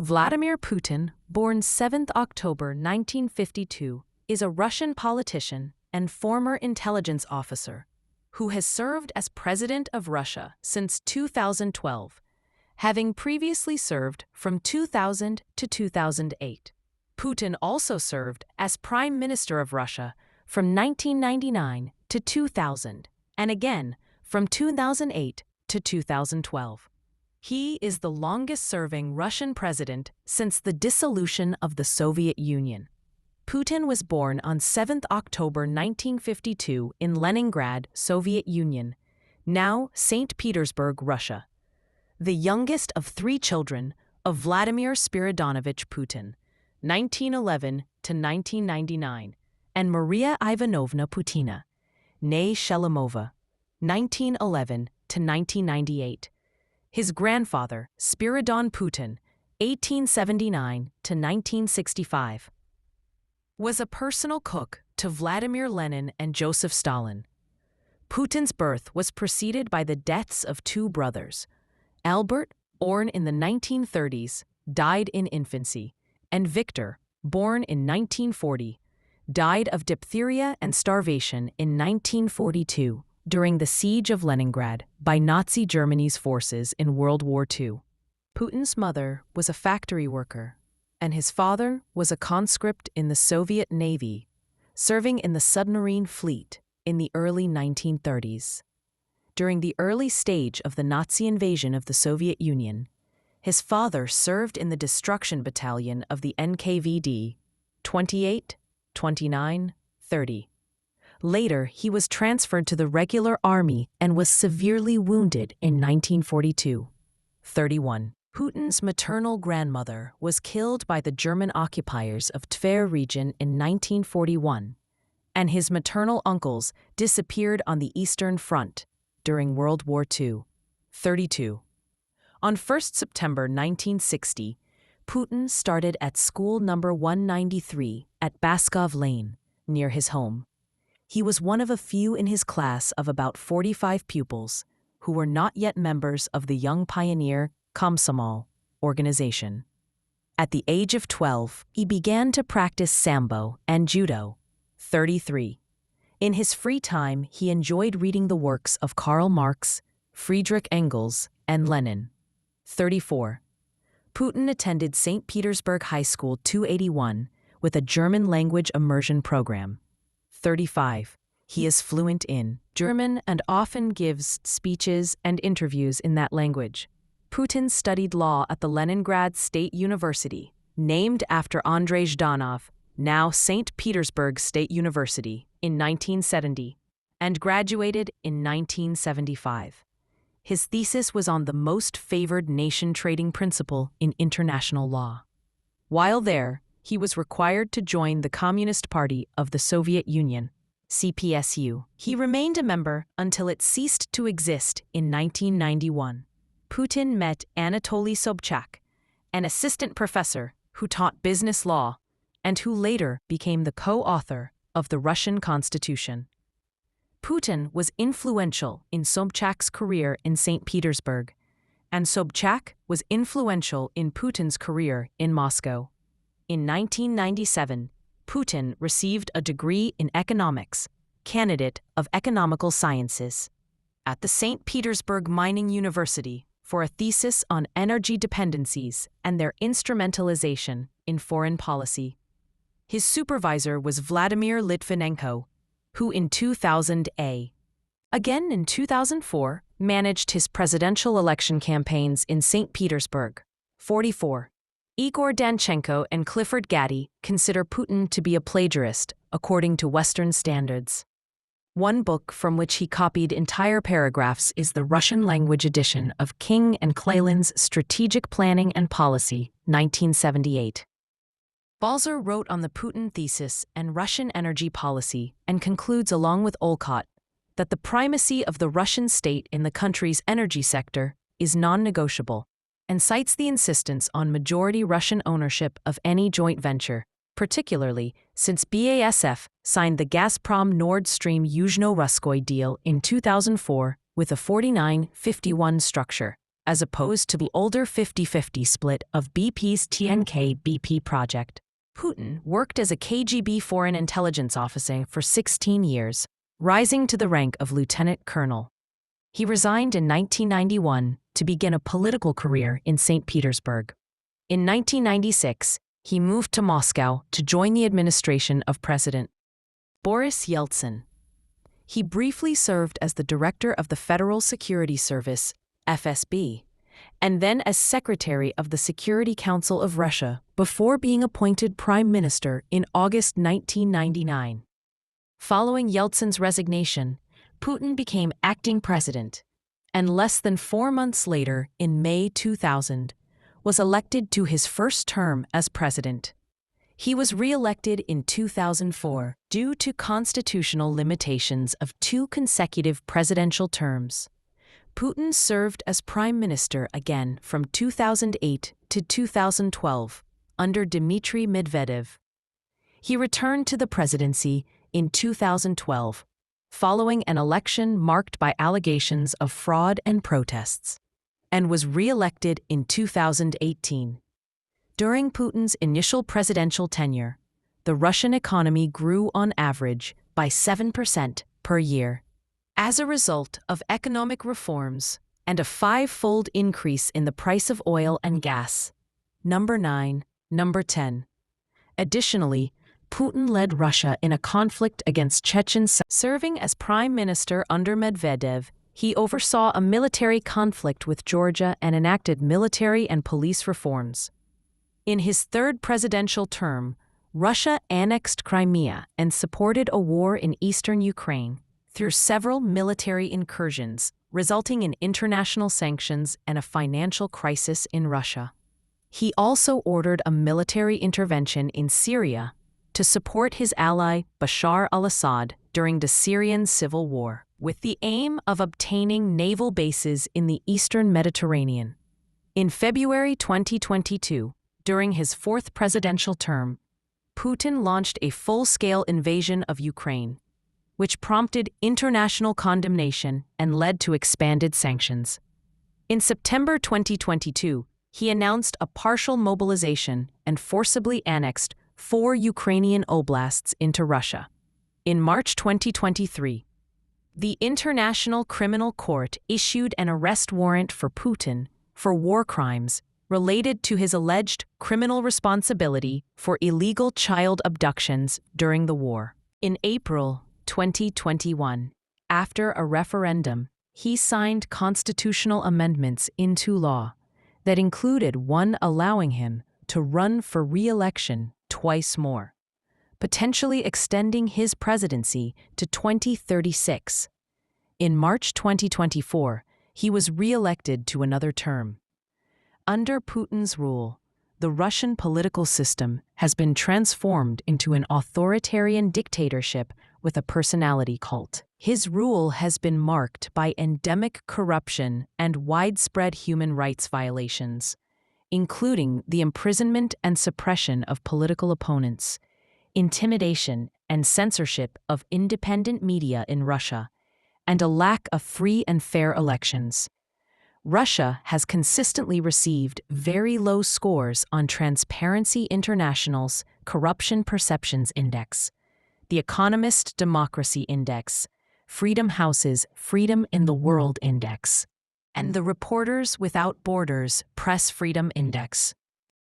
Vladimir Putin, born 7th October 1952, is a Russian politician and former intelligence officer who has served as President of Russia since 2012, having previously served from 2000 to 2008. Putin also served as Prime Minister of Russia from 1999 to 2000, and again from 2008 to 2012. He is the longest-serving Russian president since the dissolution of the Soviet Union. Putin was born on 7th October 1952 in Leningrad, Soviet Union, now St. Petersburg, Russia. The youngest of three children of Vladimir Spiridonovich Putin, 1911 to 1999, and Maria Ivanovna Putina, née Shelemova, 1911 to 1998. His grandfather, Spiridon Putin, 1879 to 1965, was a personal cook to Vladimir Lenin and Joseph Stalin. Putin's birth was preceded by the deaths of two brothers. Albert, born in the 1930s, died in infancy, and Victor, born in 1940, died of diphtheria and starvation in 1942. During the siege of Leningrad by Nazi Germany's forces in World War II. Putin's mother was a factory worker, and his father was a conscript in the Soviet Navy, serving in the submarine fleet in the early 1930s. During the early stage of the Nazi invasion of the Soviet Union, his father served in the destruction battalion of the NKVD 28, 29, 30. Later, he was transferred to the regular army and was severely wounded in 1942. 31. Putin's maternal grandmother was killed by the German occupiers of Tver region in 1941, and his maternal uncles disappeared on the Eastern Front during World War II. 32. On 1 September 1960, Putin started at school number 193 at Baskov Lane, near his home. He was one of a few in his class of about 45 pupils who were not yet members of the Young Pioneer Komsomol organization. At the age of 12, he began to practice sambo and judo. 33. In his free time, he enjoyed reading the works of Karl Marx, Friedrich Engels, and Lenin. 34. Putin attended St. Petersburg High School 281 with a German language immersion program. 35. He is fluent in German and often gives speeches and interviews in that language. Putin studied law at the Leningrad State University, named after Andrei Zhdanov, now St. Petersburg State University, in 1970, and graduated in 1975. His thesis was on the most favored nation trading principle in international law. While there, he was required to join the Communist Party of the Soviet Union, CPSU. He remained a member until it ceased to exist in 1991. Putin met Anatoly Sobchak, an assistant professor who taught business law and who later became the co-author of the Russian Constitution. Putin was influential in Sobchak's career in St. Petersburg, and Sobchak was influential in Putin's career in Moscow. In 1997, Putin received a degree in economics, candidate of economical sciences, at the St. Petersburg Mining University for a thesis on energy dependencies and their instrumentalization in foreign policy. His supervisor was Vladimir Litvinenko, who in 2000 again in 2004, managed his presidential election campaigns in St. Petersburg. 44. Igor Danchenko and Clifford Gaddy consider Putin to be a plagiarist, according to Western standards. One book from which he copied entire paragraphs is the Russian-language edition of King and Cleland's Strategic Planning and Policy, 1978. Balzer wrote on the Putin thesis and Russian energy policy and concludes along with Olcott that the primacy of the Russian state in the country's energy sector is non-negotiable, and cites the insistence on majority Russian ownership of any joint venture, particularly since BASF signed the Gazprom Nord Stream Yuzhno-Russkoye deal in 2004 with a 49-51 structure. as opposed to the older 50-50 split of BP's TNK-BP project. Putin worked as a KGB foreign intelligence officer for 16 years, rising to the rank of lieutenant colonel. He resigned in 1991 to begin a political career in St. Petersburg. In 1996, he moved to Moscow to join the administration of President Boris Yeltsin. He briefly served as the director of the Federal Security Service, FSB, and then as secretary of the Security Council of Russia before being appointed prime minister in August 1999. Following Yeltsin's resignation, Putin became acting president, and less than 4 months later, in May 2000, was elected to his first term as president. He was re-elected in 2004 due to constitutional limitations of 2 consecutive presidential terms. Putin served as prime minister again from 2008 to 2012 under Dmitry Medvedev. He returned to the presidency in 2012, following an election marked by allegations of fraud and protests, and was re-elected in 2018. During Putin's initial presidential tenure, the Russian economy grew on average by 7% per year. As a result of economic reforms and a 5-fold increase in the price of oil and gas. Number 9. Number 10. Additionally, Putin led Russia in a conflict against Chechens. Serving as prime minister under Medvedev, he oversaw a military conflict with Georgia and enacted military and police reforms. In his 3rd presidential term, Russia annexed Crimea and supported a war in eastern Ukraine through several military incursions, resulting in international sanctions and a financial crisis in Russia. He also ordered a military intervention in Syria to support his ally Bashar al-Assad during the Syrian civil war, with the aim of obtaining naval bases in the eastern Mediterranean. In February 2022, during his 4th presidential term, Putin launched a full-scale invasion of Ukraine, which prompted international condemnation and led to expanded sanctions. In September 2022, he announced a partial mobilization and forcibly annexed 4 Ukrainian oblasts into Russia. In March 2023, the International Criminal Court issued an arrest warrant for Putin for war crimes related to his alleged criminal responsibility for illegal child abductions during the war. In April 2021, after a referendum, he signed constitutional amendments into law that included one allowing him to run for re-election twice more, potentially extending his presidency to 2036. In March 2024, he was re-elected to another term. Under Putin's rule, the Russian political system has been transformed into an authoritarian dictatorship with a personality cult. His rule has been marked by endemic corruption and widespread human rights violations, including the imprisonment and suppression of political opponents, intimidation and censorship of independent media in Russia, and a lack of free and fair elections. Russia has consistently received very low scores on Transparency International's Corruption Perceptions Index, The Economist Democracy Index, Freedom House's Freedom in the World Index, and the Reporters Without Borders Press Freedom Index.